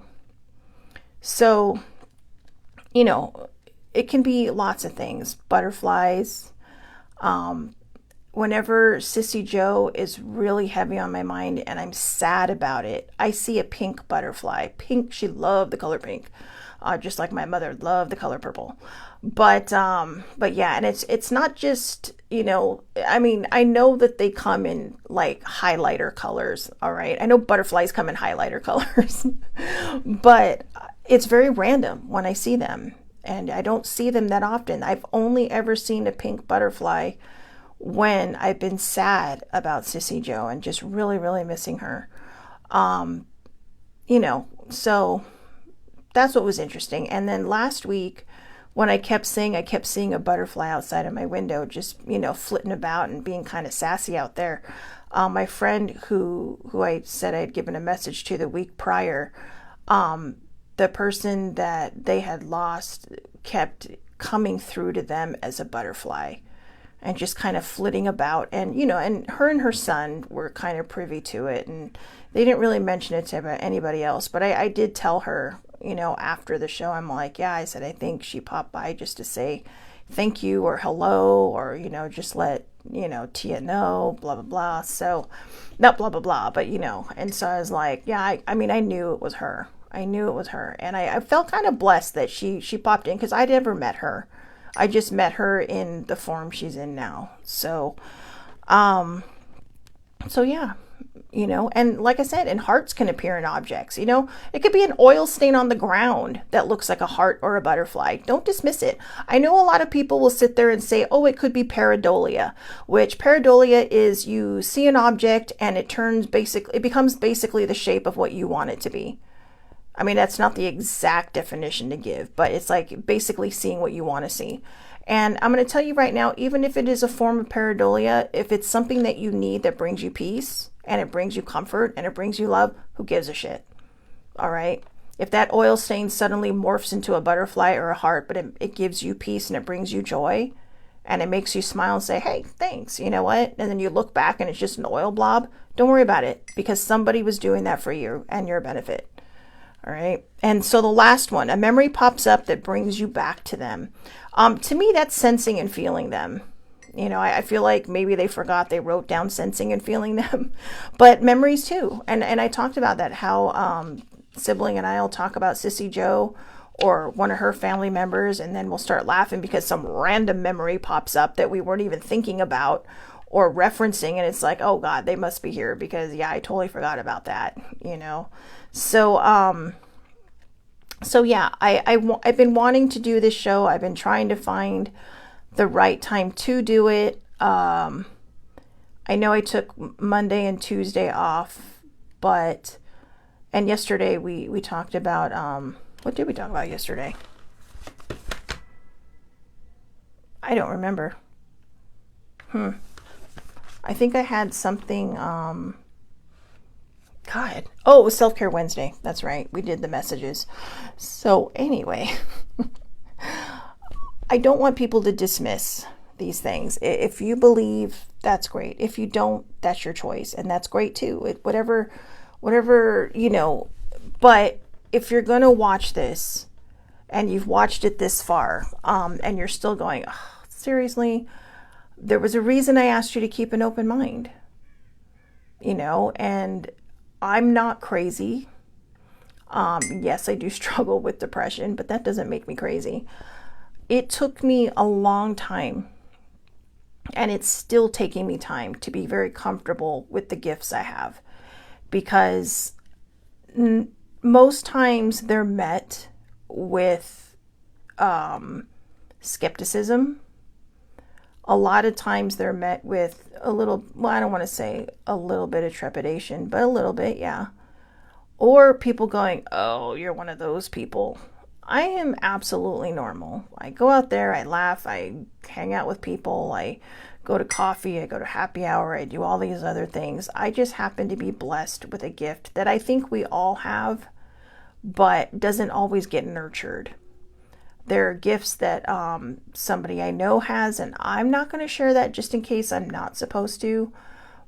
So, it can be lots of things. Butterflies. Whenever Sissy Joe is really heavy on my mind and I'm sad about it, I see a pink butterfly. Pink, she loved the color pink. Just like my mother loved the color purple. But yeah, and it's not just, I mean, I know that they come in like highlighter colors, all right? I know butterflies come in highlighter colors, but it's very random when I see them, and I don't see them that often. I've only ever seen a pink butterfly when I've been sad about Sissy Joe and just really, really missing her. So that's what was interesting. And then last week, when I kept seeing a butterfly outside of my window, just, flitting about and being kind of sassy out there. My friend who I said I'd given a message to the week prior, the person that they had lost kept coming through to them as a butterfly and just kind of flitting about. And, and her and her son were kind of privy to it, and they didn't really mention it to anybody else. But I did tell her, after the show, I'm like, yeah, I said, I think she popped by just to say thank you or hello, or, just let, Tia know, blah, blah, blah. So not blah, blah, blah, but, and so I was like, yeah, I mean, I knew it was her. I knew it was her. And I felt kind of blessed that she popped in, because I never met her. I just met her in the form she's in now. So yeah. And like I said, and hearts can appear in objects. It could be an oil stain on the ground that looks like a heart or a butterfly. Don't dismiss it. I know a lot of people will sit there and say, oh, it could be pareidolia, which pareidolia is you see an object and it becomes basically the shape of what you want it to be. I mean, that's not the exact definition to give, but it's like basically seeing what you want to see. And I'm going to tell you right now, even if it is a form of pareidolia, if it's something that you need that brings you peace, and it brings you comfort, and it brings you love, who gives a shit? All right? If that oil stain suddenly morphs into a butterfly or a heart, but it gives you peace and it brings you joy, and it makes you smile and say, hey, thanks, you know what? And then you look back and it's just an oil blob, don't worry about it, because somebody was doing that for you and your benefit. All right. And so the last one, a memory pops up that brings you back to them. To me, that's sensing and feeling them. I feel like maybe they forgot they wrote down sensing and feeling them, but memories too. And I talked about that, how Sibling and I'll talk about Sissy Joe or one of her family members, and then we'll start laughing because some random memory pops up that we weren't even thinking about or referencing. And it's like, oh God, they must be here because yeah, I totally forgot about that, So yeah, I've been wanting to do this show. I've been trying to find the right time to do it. I know I took Monday and Tuesday off, and yesterday we talked about, what did we talk about yesterday? I don't remember. I think I had something, God. Oh, it was Self-Care Wednesday. That's right. We did the messages. So anyway, I don't want people to dismiss these things. If you believe, that's great. If you don't, that's your choice. And that's great too. Whatever, but if you're going to watch this and you've watched it this far, and you're still going, oh, seriously, there was a reason I asked you to keep an open mind, and I'm not crazy. Yes, I do struggle with depression, but that doesn't make me crazy. It took me a long time And it's still taking me time to be very comfortable with the gifts I have, because most times they're met with skepticism. A lot of times they're met with a little, well, I don't want to say a little bit of trepidation, but a little bit, yeah. Or people going, oh, you're one of those people. I am absolutely normal. I go out there, I laugh, I hang out with people, I go to coffee, I go to happy hour, I do all these other things. I just happen to be blessed with a gift that I think we all have, but doesn't always get nurtured. There are gifts that somebody I know has, and I'm not going to share that just in case I'm not supposed to,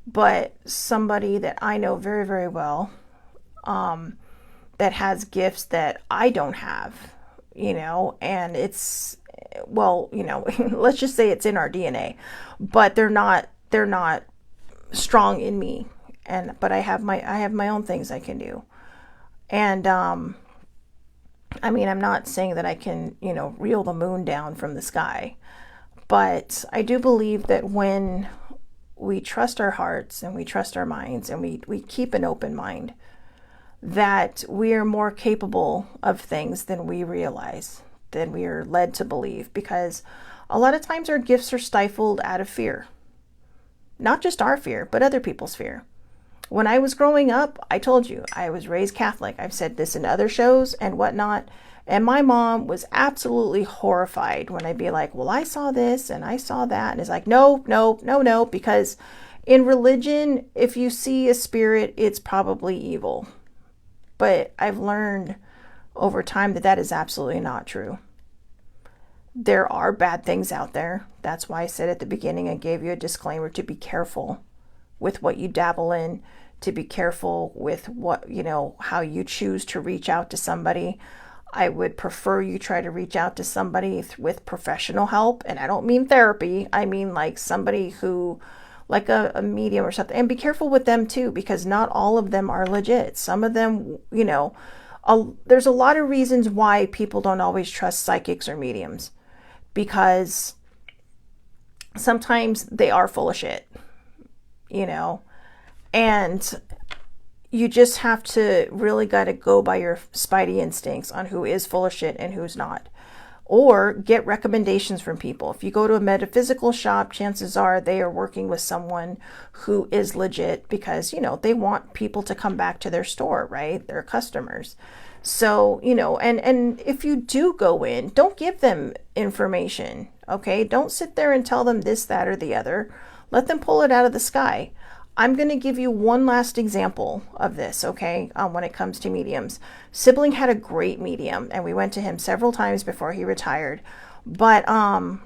but somebody that I know very, very well, that has gifts that I don't have, and it's, well, let's just say it's in our DNA, but they're not strong in me. But I have my own things I can do. And, I mean, I'm not saying that I can, reel the moon down from the sky, but I do believe that when we trust our hearts and we trust our minds and we keep an open mind, that we are more capable of things than we realize, than we are led to believe, because a lot of times our gifts are stifled out of fear. Not just our fear, but other people's fear. When I was growing up, I told you, I was raised Catholic. I've said this in other shows and whatnot. And my mom was absolutely horrified when I'd be like, well, I saw this and I saw that. And it's like, no, no, no, no. Because in religion, if you see a spirit, it's probably evil. But I've learned over time that that is absolutely not true. There are bad things out there. That's why I said at the beginning, I gave you a disclaimer to be careful with what you dabble in, to be careful with what, how you choose to reach out to somebody. I would prefer you try to reach out to somebody with professional help. And I don't mean therapy. I mean like somebody who, like a medium or something. And be careful with them too, because not all of them are legit. Some of them, there's a lot of reasons why people don't always trust psychics or mediums, because sometimes they are full of shit. And you just have to really got to go by your spidey instincts on who is full of shit and who's not. Or get recommendations from people. If you go to a metaphysical shop, chances are they are working with someone who is legit, because, they want people to come back to their store, right? They're customers. So, and if you do go in, don't give them information, okay? Don't sit there and tell them this, that, or the other. Let them pull it out of the sky. I'm going to give you one last example of this, okay, when it comes to mediums. Sibling had a great medium, and we went to him several times before he retired. But I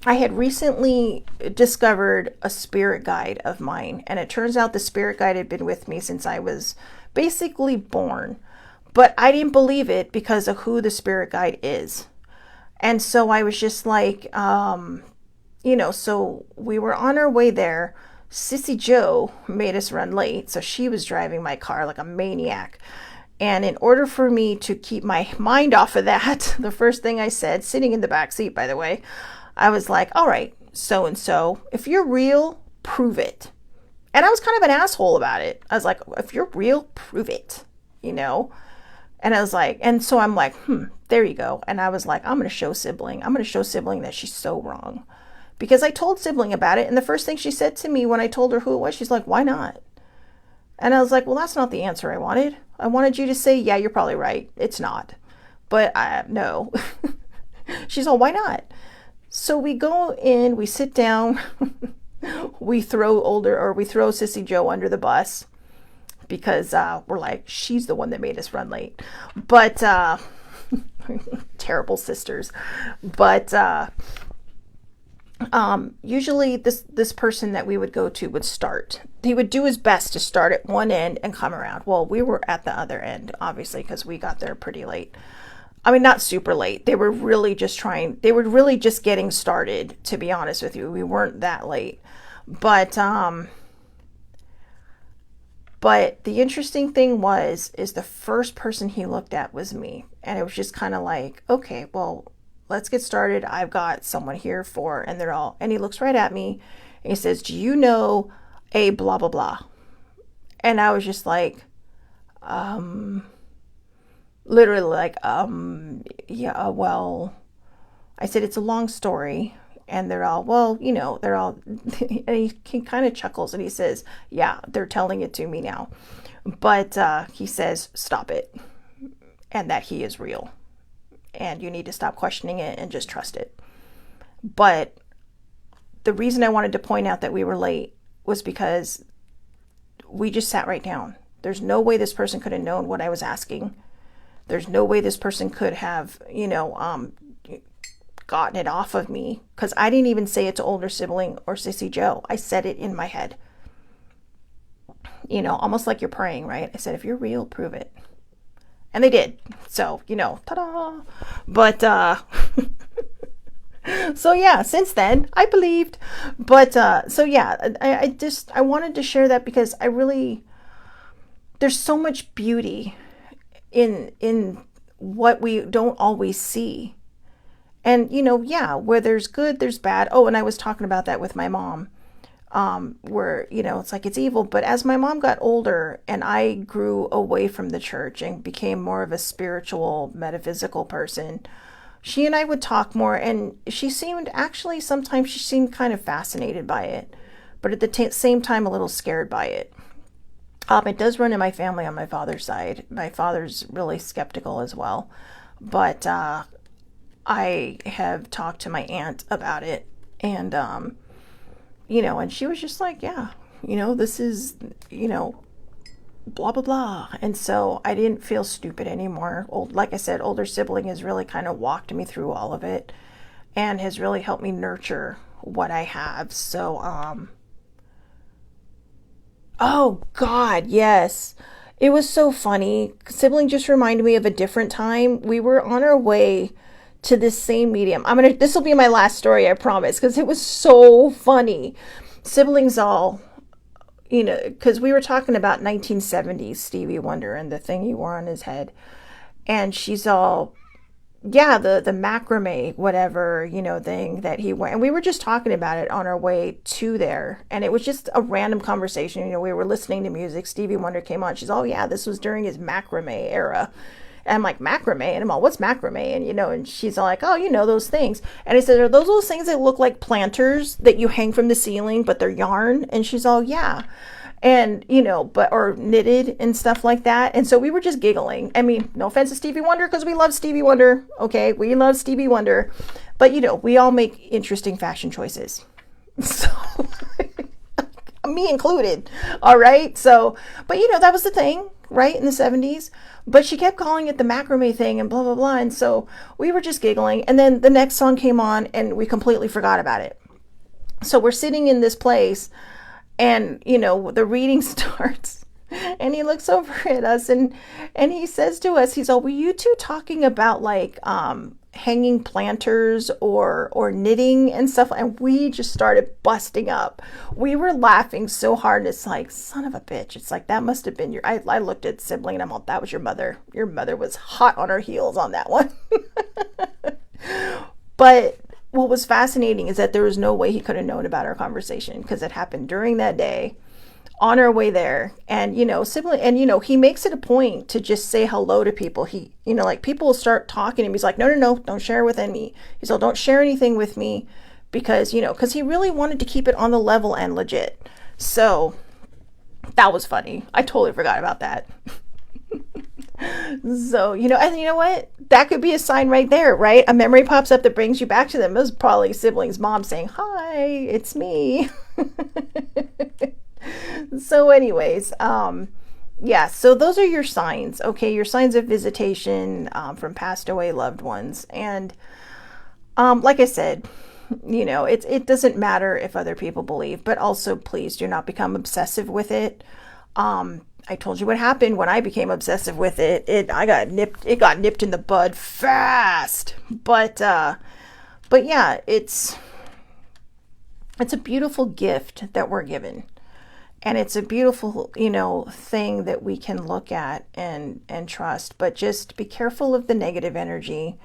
had recently discovered a spirit guide of mine, and it turns out the spirit guide had been with me since I was basically born. But I didn't believe it because of who the spirit guide is. And so I was just like, so we were on our way there. Sissy Joe made us run late, so she was driving my car like a maniac. And in order for me to keep my mind off of that, the first thing I said, sitting in the back seat, by the way, I was like, all right, so-and-so, if you're real, prove it. And I was kind of an asshole about it. I was like, if you're real, prove it, And I was like, and so I'm like, there you go. And I was like, I'm going to show Sibling that she's so wrong. Because I told Sibling about it, and the first thing she said to me when I told her who it was, she's like, why not? And I was like, well, that's not the answer I wanted. I wanted you to say, yeah, you're probably right. It's not. But no. She's all, why not? So we go in, we sit down, we throw Sissy Joe under the bus, because we're like, she's the one that made us run late. But terrible sisters. But usually this person that we would go to would start. He would do his best to start at one end and come around. Well, we were at the other end, obviously, because we got there pretty late. I mean, not super late. They were really just getting started, to be honest with you. We weren't that late. But the interesting thing is the first person he looked at was me. And it was just kind of like, okay, well, let's get started. I've got someone here for, and they're all, and he looks right at me and he says, do you know a blah, blah, blah? And I was just like, literally like, yeah, well, I said, it's a long story. And they're all, well, you know, they're all, and he kind of chuckles and he says, yeah, they're telling it to me now. But he says, stop it. And that he is real. And you need to stop questioning it and just trust it. But the reason I wanted to point out that we were late was because we just sat right down. There's no way this person could have known what I was asking. There's no way this person could have, you know, gotten it off of me, because I didn't even say it to older sibling or Sissy Joe. I said it in my head. You know, almost like you're praying, right? I said, if you're real, prove it. And they did. So, you know, ta-da. But, so yeah, since then, I believed. But, so yeah, I wanted to share that because I really, there's so much beauty in what we don't always see. And, you know, yeah, where there's good, there's bad. Oh, and I was talking about that with my mom. Where, you know, it's like it's evil. But as my mom got older and I grew away from the church and became more of a spiritual, metaphysical person, she and I would talk more, and she seemed, actually, sometimes she seemed kind of fascinated by it, but at the same time a little scared by it. It does run in my family on my father's side. My father's really skeptical as well. But I have talked to my aunt about it, and you know, and she was just like, yeah, you know, this is, you know, blah, blah, blah. And so I didn't feel stupid anymore. Like I said, older sibling has really kind of walked me through all of it and has really helped me nurture what I have. So, oh God, yes. It was so funny. Sibling just reminded me of a different time. We were on our way to this same medium. This will be my last story, I promise, because it was so funny. Siblings all, you know, because we were talking about 1970s Stevie Wonder and the thing he wore on his head. And she's all, yeah, the macrame, whatever, you know, thing that he went. And we were just talking about it on our way to there. And it was just a random conversation. You know, we were listening to music. Stevie Wonder came on. She's, oh yeah, this was during his macrame era. And I'm like, macrame? And I'm all, what's macrame? And, you know, and she's all like, oh, you know, those things. And I said, are those things that look like planters that you hang from the ceiling, but they're yarn? And she's all, yeah. And, you know, but, or knitted and stuff like that. And so we were just giggling. I mean, no offense to Stevie Wonder, because we love Stevie Wonder. Okay. We love Stevie Wonder, but you know, we all make interesting fashion choices. So me included. All right. So, but you know, that was the thing, right? In the 70s, but she kept calling it the macrame thing and blah, blah, blah. And so we were just giggling. And then the next song came on and we completely forgot about it. So we're sitting in this place and, you know, the reading starts and he looks over at us and he says to us, he's all, were you two talking about like, hanging planters or knitting and stuff? And we just started busting up. We were laughing so hard. It's like, son of a bitch. It's like, that must have been your, I looked at sibling and I'm all, that was your mother. Your mother was hot on her heels on that one. But what was fascinating is that there was no way he could have known about our conversation because it happened during that day on our way there. And, you know, sibling, and, you know, he makes it a point to just say hello to people. He, you know, like people will start talking to him. He's like, no, don't share with me. He's like, don't share anything with me because, you know, because he really wanted to keep it on the level and legit. So that was funny. I totally forgot about that. So, you know, and you know what? That could be a sign right there, right? A memory pops up that brings you back to them. It was probably siblings' mom saying, hi, it's me. So anyways, yeah, so those are your signs, okay? Your signs of visitation from passed away loved ones. And like I said, you know, it doesn't matter if other people believe, but also please do not become obsessive with it. I told you what happened when I became obsessive with it. It got nipped in the bud fast. But yeah, it's a beautiful gift that we're given. And it's a beautiful, you know, thing that we can look at and trust, but just be careful of the negative energy.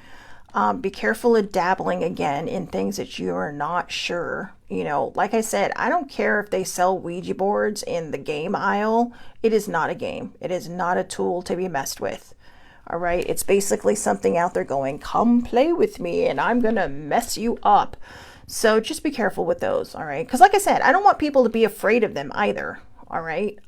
Be careful of dabbling again in things that you are not sure. You know, like I said, I don't care if they sell Ouija boards in the game aisle. It is not a game. It is not a tool to be messed with. All right. It's basically something out there going, come play with me and I'm going to mess you up. So just be careful with those. All right. Because like I said, I don't want people to be afraid of them either. All right.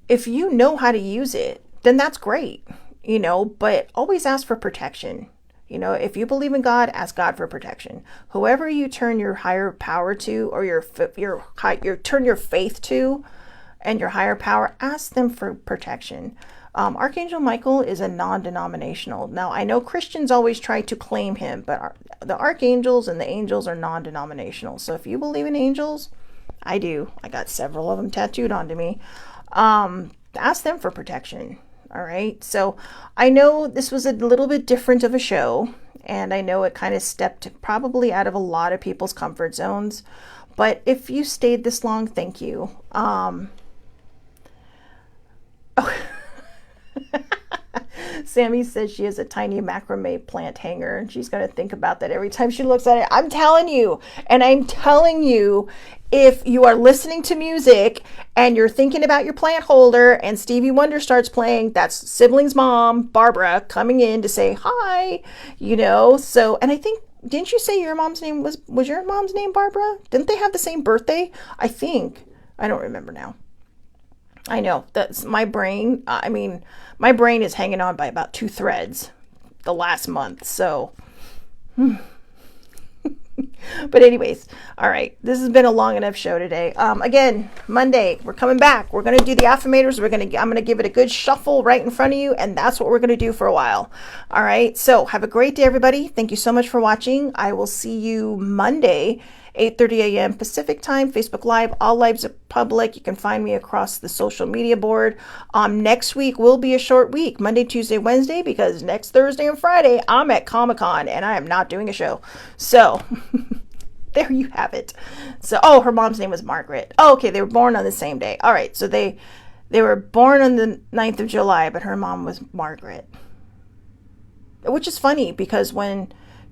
If you know how to use it, then that's great, you know, but always ask for protection. You know, if you believe in God, ask God for protection. Whoever you turn your higher power to, or your turn your faith to, and your higher power, ask them for protection. Archangel Michael is a non-denominational. Now, I know Christians always try to claim him, but the archangels and the angels are non-denominational. So if you believe in angels, I do. I got several of them tattooed onto me. Ask them for protection. All right. So I know this was a little bit different of a show, and I know it kind of stepped probably out of a lot of people's comfort zones. But if you stayed this long, thank you. Sammy says she has a tiny macrame plant hanger and she's going to think about that every time she looks at it. I'm telling you, if you are listening to music and you're thinking about your plant holder and Stevie Wonder starts playing, that's sibling's mom, Barbara, coming in to say hi, you know. So, and I think, didn't you say your mom's name was your mom's name Barbara? Didn't they have the same birthday? I think. I don't remember now. I know that's my brain. My brain is hanging on by about 2 threads the last month. So, but anyways, all right. This has been a long enough show today. Again, Monday, we're coming back. We're going to do the affirmators. I'm going to give it a good shuffle right in front of you. And that's what we're going to do for a while. All right. So have a great day, everybody. Thank you so much for watching. I will see you Monday, 8:30 a.m. Pacific time, Facebook Live. All lives are public. You can find me across the social media board. Next week will be a short week, Monday, Tuesday, Wednesday, because next Thursday and Friday, I'm at Comic-Con and I am not doing a show. So there you have it. So, her mom's name was Margaret. Oh, okay, they were born on the same day. All right, so they were born on the 9th of July, but her mom was Margaret. Which is funny because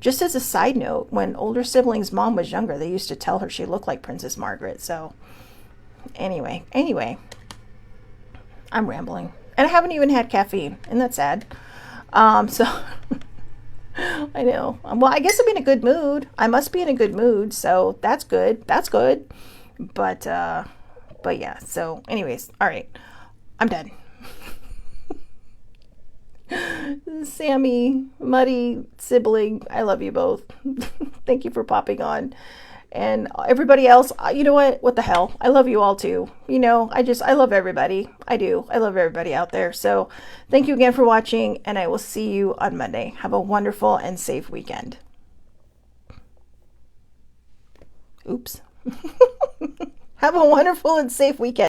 just as a side note, when older siblings' mom was younger, they used to tell her she looked like Princess Margaret. So anyway, I'm rambling. And I haven't even had caffeine, and that's sad. So I know. Well, I guess I'm in a good mood. I must be in a good mood, so that's good. That's good. But yeah, so anyways, all right. I'm done. Sammy, Muddy, sibling, I love you both. Thank you for popping on. And everybody else, you know what? What the hell? I love you all too. You know, I love everybody. I do. I love everybody out there. So thank you again for watching, and I will see you on Monday. Have a wonderful and safe weekend. Oops. Have a wonderful and safe weekend.